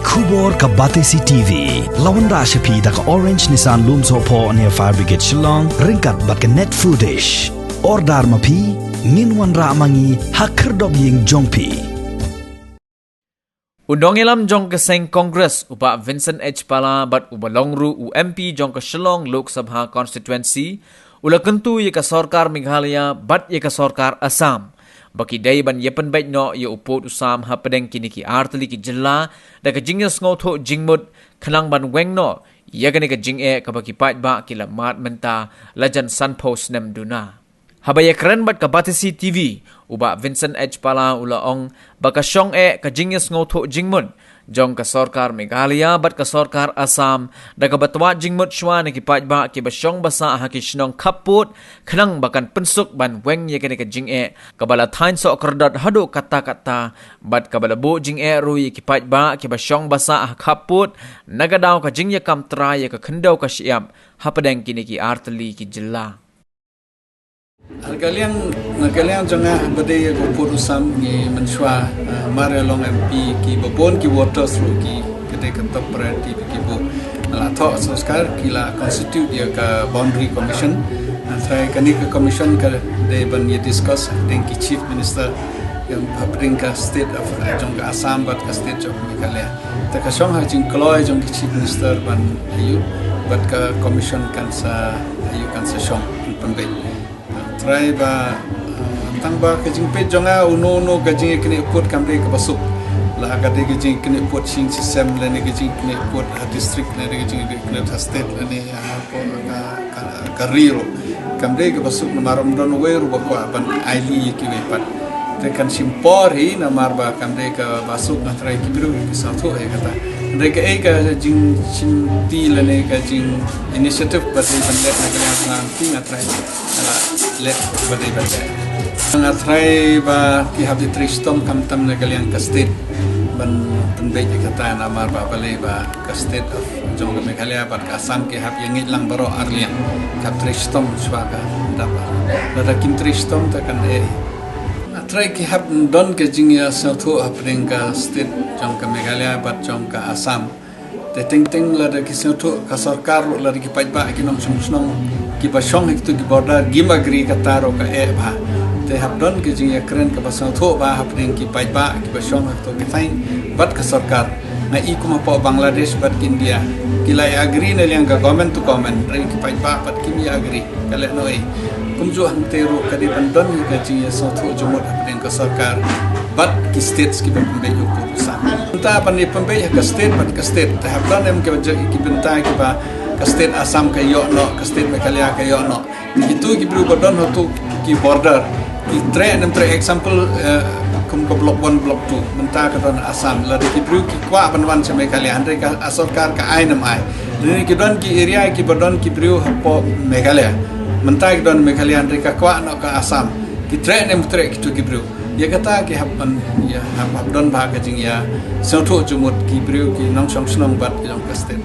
Kubor ka Batesi TV. Lawan Rashapi da ka Orange Nissan Loom Sopo near Fire Brigade Shillong. Ringkat bat ka net footage. Ordar mapi. Minwan ra mangi hakerdog ying jongpi. Undong ilam jong keseng Kongres upa Vincent H. Pala bat ubalongru UMP jong ke Shillong Lok Sabha constituency ula kentu ye ka Sarkar Meghalaya bat ye ka Sarkar Assam. Baki day ban yepen baik no ye upot usam ha pedeng kini ki artli ki jilla da ka jingyas ngotho jingmut khanang ban weng no ye gani ka jing'e ka baki pat ba ki lamat menta lajan sunpost nem duna. Habaya keren bat ka Batesi TV uba Vincent H. Pala ula ong baka syong ka jingyas ngotho jingmut jong ka Sarkar Meghalaya bat ka Sarkar Assam da ka batwa jingmut shwa na ki pat ba ki basyong basa ha ki shnong kaput khanang bakan pensuk ban weng ye ka jing'e kabala thain so kerdot hado kata-kata bat kabala bo jing'e ru ye ki pat ba ki basyong basa ha kaput nagadaw ka jingya kam tra ye ka khendaw ka siap hapadeng kini ki artli ki jilla. Kalian jangan berdaya kupur usam ni menshua marelong MP ki babon ki water through ki kedai ketop berarti ki bu latok sekarang kila constitute dia ke boundary commission antara kani ke commission ke they ban ye discuss dengan ki chief minister yang bring ke state of jong ke Assam bat ke state of Meghalaya ta ka song ha jing kloi jong ki chief minister ban ayu bat ke commission kan sa ayu kan sa song pembek try ba tangba kajing pe jonga uno kajing kene put kamre ke basuk la kade kajing kene put sing system lene kajing kene put district lene kajing kene state lene ka riro kamre ke basuk namarom don weru ba ban aili ki wepat te kan simpor hi namar ba kamre ke basuk na try ki biru ki satho hai kata mereka ka jing cinti lene kajing initiative bagi bandet negara nanti ngatrai let bagi bandet ngatrai ba ki habdi tristom kamtam negara yang ke state ban penbej kata namar ba balai ba ke state of jong Meghalaya ba ke Assam ki hab yang lang baro arlian kap tristom swaga dapat ada kim tristom takan try ki hab don ke jingya satho apring ka state jong ka Meghalaya bat jong ka Assam te ting la da ki satho ka sarkar la ki pajba ki nom sung ki basong hektu ki border gimagri ka taro ka ba te hab don ke jingya kren ka basatho ba apring ki pajba ki basong hektu ki fain bat ka sarkar na ikuma po Bangladesh bat India kilai agree na liang ka government to government ring ki pajba bat kimi agree kale no kumjo hantero kadi bandon ka jingya satho jumot apring ka sarkar bat ki states ki pembej ukur sama ta pani pembej ka state bat ka state ta hablan em ke ki benta ki ba ka state Assam ka yo no ka state Meghalaya ka yo no itu ki bru badon hotu ki border ki train example kum ko block 1 block 2 menta ka don Assam la ki bru ki kwa banwan sa Meghalaya andre ka sarkar ka ainam ai ni ki don ki area ki badon ki bru po Meghalaya menta ki don Meghalaya andre ka kwa no ka Assam ki train ki tu ki bru ya kata ki hapan ya hab don ba ka jing ya sauto jumut ki bru ki nong song snong bat jong ka state